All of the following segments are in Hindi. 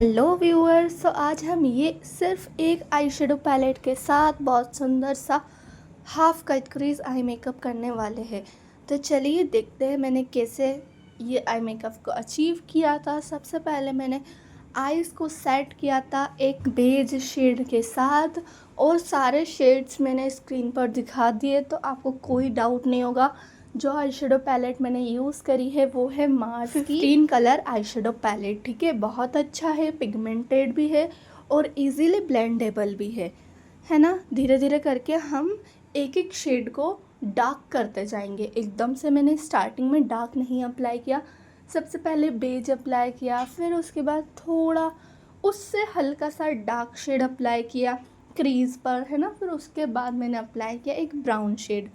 हेलो व्यूअर्स, तो आज हम ये सिर्फ एक आई शेडो पैलेट के साथ बहुत सुंदर सा half cut crease eye makeup करने वाले हैं। तो चलिए देखते हैं मैंने कैसे ये आई मेकअप को अचीव किया था। सबसे पहले मैंने आईज़ को सेट किया था एक बेज शेड के साथ, और सारे शेड्स मैंने स्क्रीन पर दिखा दिए, तो आपको कोई डाउट नहीं होगा। जो आई शेडो पैलेट मैंने यूज़ करी है वो है मार्स की 15 कलर आई शेडो पैलेट। ठीक है, बहुत अच्छा है, पिगमेंटेड भी है और इजीली ब्लेंडेबल भी है ना। धीरे धीरे करके हम एक एक शेड को डार्क करते जाएंगे। एकदम से मैंने स्टार्टिंग में डार्क नहीं अप्लाई किया। सबसे पहले बेज अप्लाई किया, फिर उसके बाद थोड़ा उससे हल्का सा डार्क शेड अप्लाई किया क्रीज पर, है ना। फिर उसके बाद मैंने अप्लाई किया एक ब्राउन शेड।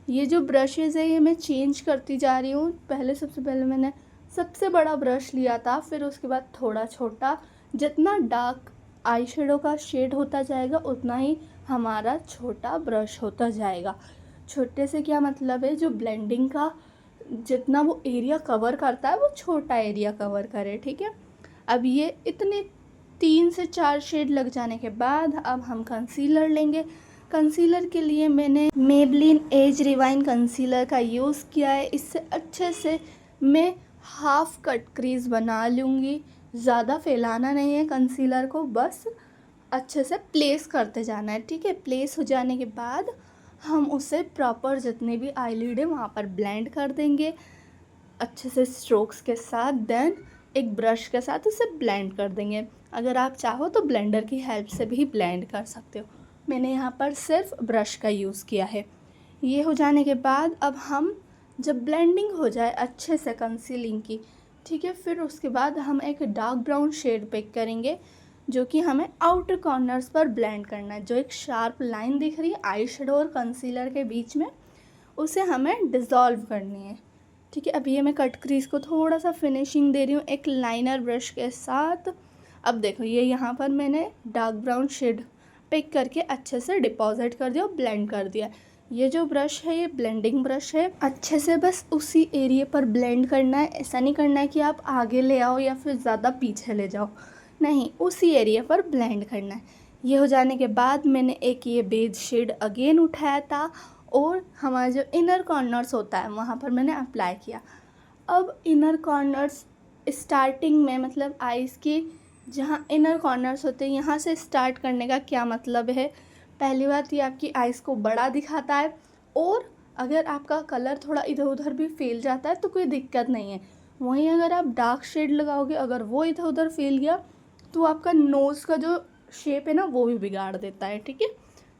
ये जो ब्रशेज़ है ये मैं चेंज करती जा रही हूँ। पहले सबसे पहले मैंने सबसे बड़ा ब्रश लिया था, फिर उसके बाद थोड़ा छोटा। जितना डार्क आई शेडो का शेड होता जाएगा उतना ही हमारा छोटा ब्रश होता जाएगा। छोटे से क्या मतलब है, जो ब्लेंडिंग का जितना वो एरिया कवर करता है वो छोटा एरिया कवर करे। ठीक है, अब ये इतने 3 से 4 शेड लग जाने के बाद अब हम कंसीलर लेंगे। कंसीलर के लिए मैंने मेबलिन एज रिवाइन कंसीलर का यूज़ किया है। इससे अच्छे से मैं हाफ कट क्रीज बना लूँगी। ज़्यादा फैलाना नहीं है कंसीलर को, बस अच्छे से प्लेस करते जाना है। ठीक है, प्लेस हो जाने के बाद हम उसे प्रॉपर जितने भी आईलिड है वहाँ पर ब्लेंड कर देंगे अच्छे से स्ट्रोक्स के साथ। देन एक ब्रश के साथ उसे ब्लेंड कर देंगे। अगर आप चाहो तो ब्लेंडर की हेल्प से भी ब्लेंड कर सकते हो। मैंने यहाँ पर सिर्फ ब्रश का यूज़ किया है। ये हो जाने के बाद अब हम जब ब्लेंडिंग हो जाए अच्छे से कंसीलिंग की, ठीक है, फिर उसके बाद हम एक डार्क ब्राउन शेड पिक करेंगे जो कि हमें आउटर कॉर्नर्स पर ब्लेंड करना है। जो एक शार्प लाइन दिख रही है आई शेडो और कंसीलर के बीच में, उसे हमें डिज़ोल्व करनी है। ठीक है, अब ये मैं कट क्रीज को थोड़ा सा फिनिशिंग दे रही हूँ एक लाइनर ब्रश के साथ। अब देखो ये यहाँ पर मैंने डार्क ब्राउन शेड पिक करके अच्छे से डिपॉजिट कर दिया और ब्लेंड कर दिया। ये जो ब्रश है ये ब्लेंडिंग ब्रश है। अच्छे से बस उसी एरिया पर ब्लेंड करना है। ऐसा नहीं करना है कि आप आगे ले आओ या फिर ज़्यादा पीछे ले जाओ, नहीं, उसी एरिया पर ब्लेंड करना है। ये हो जाने के बाद मैंने एक ये बेज शेड अगेन उठाया था और हमारा जो इनर कॉर्नर्स होता है वहाँ पर मैंने अप्लाई किया। अब इनर कॉर्नर्स स्टार्टिंग में, मतलब आईज़ की जहाँ इनर कॉर्नर्स होते हैं यहाँ से स्टार्ट करने का क्या मतलब है। पहली बात ये आपकी आईज़ को बड़ा दिखाता है, और अगर आपका कलर थोड़ा इधर उधर भी फैल जाता है तो कोई दिक्कत नहीं है। वहीं अगर आप डार्क शेड लगाओगे, अगर वो इधर उधर फैल गया तो आपका नोज़ का जो शेप है ना वो भी बिगाड़ देता है। ठीक है,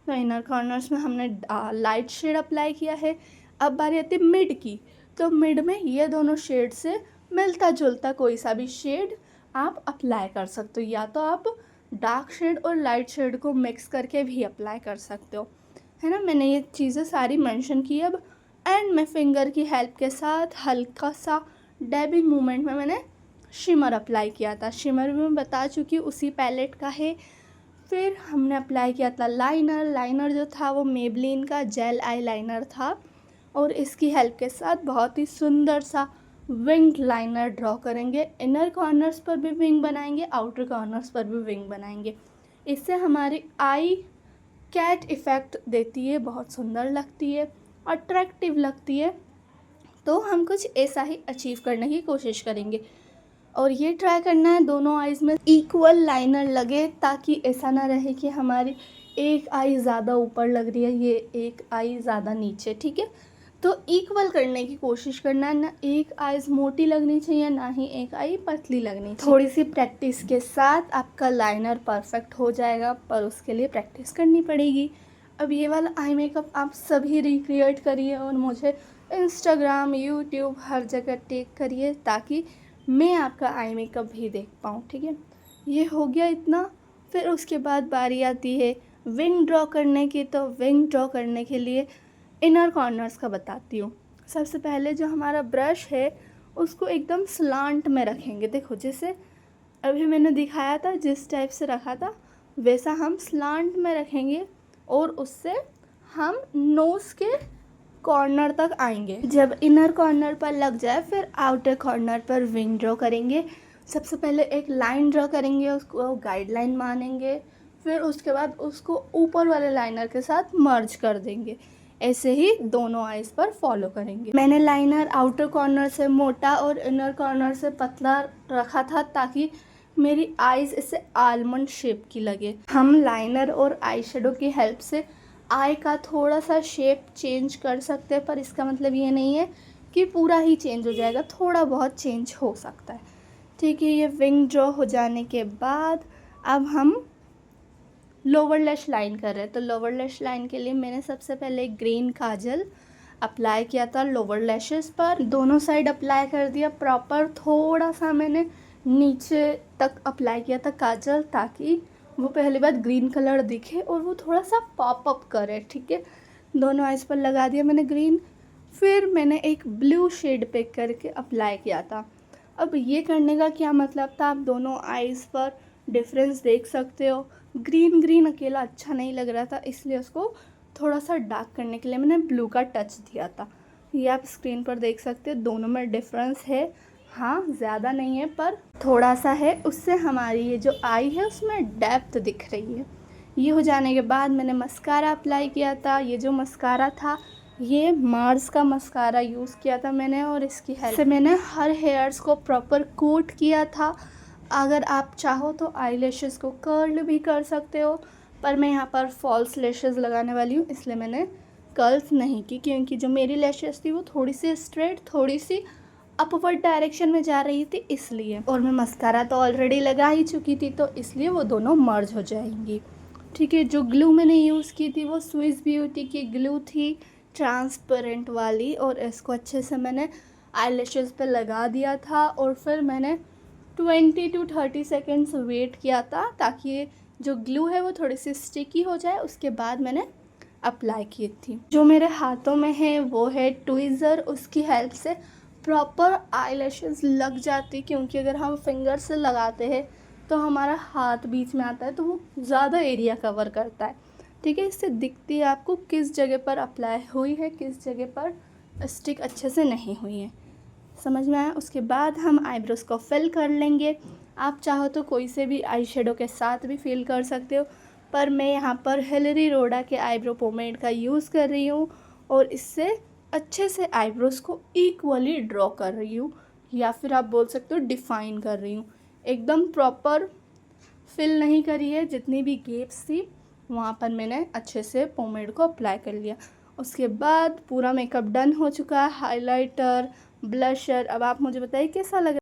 तो इनर कॉर्नर्स में हमने लाइट शेड अप्लाई किया है। अब बारी आती है मिड की, तो मिड में ये दोनों शेड से मिलता जुलता कोई सा भी शेड आप अप्लाई कर सकते हो, या तो आप डार्क शेड और लाइट शेड को मिक्स करके भी अप्लाई कर सकते हो, है ना। मैंने ये चीज़ें सारी मेंशन की। अब एंड में फिंगर की हेल्प के साथ हल्का सा डैबिंग मूवमेंट में मैंने शिमर अप्लाई किया था। शिमर भी मैं बता चुकी हूँ, उसी पैलेट का है। फिर हमने अप्लाई किया था लाइनर। लाइनर जो था वो मेबलिन का जेल आई लाइनर था, और इसकी हेल्प के साथ बहुत ही सुंदर सा विंग लाइनर ड्रॉ करेंगे। इनर कॉर्नर्स पर भी विंग बनाएंगे, आउटर कॉर्नर्स पर भी विंग बनाएंगे। इससे हमारी आई कैट इफ़ेक्ट देती है, बहुत सुंदर लगती है, अट्रैक्टिव लगती है। तो हम कुछ ऐसा ही अचीव करने की कोशिश करेंगे, और ये ट्राई करना है दोनों आईज़ में इक्वल लाइनर लगे, ताकि ऐसा ना रहे कि हमारी एक आई ज़्यादा ऊपर लग रही है, ये एक आई ज़्यादा नीचे। ठीक है, तो इक्वल करने की कोशिश करना है। ना एक आईज़ मोटी लगनी चाहिए, ना ही एक आई पतली लगनी चाहिए। थोड़ी सी प्रैक्टिस के साथ आपका लाइनर परफेक्ट हो जाएगा, पर उसके लिए प्रैक्टिस करनी पड़ेगी। अब ये वाला आई मेकअप आप सभी रिक्रिएट करिए और मुझे इंस्टाग्राम, यूट्यूब हर जगह टैग करिए, ताकि मैं आपका आई मेकअप भी देख पाऊँ। ठीक है, ये हो गया इतना। फिर उसके बाद बारी आती है विंग ड्रॉ करने की। तो विंग ड्रॉ करने के लिए इनर कॉर्नर्स का बताती हूँ। सबसे पहले जो हमारा ब्रश है उसको एकदम स्लांट में रखेंगे। देखो जैसे अभी मैंने दिखाया था, जिस टाइप से रखा था वैसा हम स्लांट में रखेंगे, और उससे हम नोज़ के कॉर्नर तक आएंगे। जब इनर कॉर्नर पर लग जाए फिर आउटर कॉर्नर पर विंग ड्रॉ करेंगे। सबसे पहले एक लाइन ड्रॉ करेंगे, उसको गाइडलाइन मानेंगे, फिर उसके बाद उसको ऊपर वाले लाइनर के साथ मर्ज कर देंगे। ऐसे ही दोनों आइज़ पर फॉलो करेंगे। मैंने लाइनर आउटर कॉर्नर से मोटा और इनर कॉर्नर से पतला रखा था ताकि मेरी आइज़ इससे आलमंड शेप की लगे। हम लाइनर और आई शेडो की हेल्प से आई का थोड़ा सा शेप चेंज कर सकते हैं, पर इसका मतलब ये नहीं है कि पूरा ही चेंज हो जाएगा, थोड़ा बहुत चेंज हो सकता है। ठीक है, ये विंग ड्रॉ हो जाने के बाद अब हम लोअर लैश लाइन कर रहे हैं। तो लोअर लैश लाइन के लिए मैंने सबसे पहले ग्रीन काजल अप्लाई किया था लोअर लैशेस पर, दोनों साइड अप्लाई कर दिया प्रॉपर। थोड़ा सा मैंने नीचे तक अप्लाई किया था काजल ताकि वो पहली बात ग्रीन कलर दिखे और वो थोड़ा सा पॉप अप करे। ठीक है, दोनों आइज़ पर लगा दिया मैंने ग्रीन। फिर मैंने एक ब्लू शेड पिक करके अप्लाई किया था। अब ये करने का क्या मतलब था, आप दोनों आइज़ पर डिफरेंस देख सकते हो। ग्रीन ग्रीन अकेला अच्छा नहीं लग रहा था, इसलिए उसको थोड़ा सा डार्क करने के लिए मैंने ब्लू का टच दिया था। ये आप स्क्रीन पर देख सकते हो, दोनों में डिफरेंस है। हाँ, ज़्यादा नहीं है पर थोड़ा सा है, उससे हमारी ये जो आई है उसमें डेप्थ दिख रही है। ये हो जाने के बाद मैंने मस्कारा अप्लाई किया था। ये जो मस्कारा था ये मार्स का मस्कारा यूज़ किया था मैंने, और इसकी हेल्प से मैंने हर हेयर्स को प्रॉपर कोट किया था। अगर आप चाहो तो आई लैशेस को कर्ल भी कर सकते हो, पर मैं यहाँ पर फॉल्स लैशेस लगाने वाली हूँ, इसलिए मैंने कर्ल्स नहीं की, क्योंकि जो मेरी लैशेस थी वो थोड़ी सी स्ट्रेट, थोड़ी सी अपवर्ड डायरेक्शन में जा रही थी इसलिए। और मैं मस्कारा तो ऑलरेडी लगा ही चुकी थी, तो इसलिए वो दोनों मर्ज हो जाएंगी। ठीक है, जो ग्लू मैंने यूज़ की थी वो स्विस ब्यूटी की ग्लू थी, ट्रांसपेरेंट वाली, और इसको अच्छे से मैंने आई लैशेस पे लगा दिया था। और फिर मैंने 20 to 30 सेकेंड्स वेट किया था ताकि ये जो ग्लू है वो थोड़ी सी स्टिकी हो जाए। उसके बाद मैंने अप्लाई की थी। जो मेरे हाथों में है वो है ट्विज़र, उसकी हेल्प से प्रॉपर आई लैशेस लग जाती, क्योंकि अगर हम फिंगर से लगाते हैं तो हमारा हाथ बीच में आता है तो वो ज़्यादा एरिया कवर करता है। ठीक है, इससे दिखती है आपको किस जगह पर अप्लाई हुई है, किस जगह पर स्टिक अच्छे से नहीं हुई है। समझ में आया? उसके बाद हम आईब्रोज़ को फिल कर लेंगे। आप चाहो तो कोई से भी आई शेडो के साथ भी फिल कर सकते हो, पर मैं यहाँ पर हिलरी रोडा के आईब्रो पोमेड का यूज़ कर रही हूँ और इससे अच्छे से आईब्रोज़ को इक्वली ड्रॉ कर रही हूँ, या फिर आप बोल सकते हो डिफ़ाइन कर रही हूँ। एकदम प्रॉपर फिल नहीं करी है, जितनी भी गेप्स थी वहाँ पर मैंने अच्छे से पोमेड को अप्लाई कर लिया। उसके बाद पूरा मेकअप डन हो चुका है, हाइलाइटर, ब्लशर। अब आप मुझे बताइए कैसा लगा।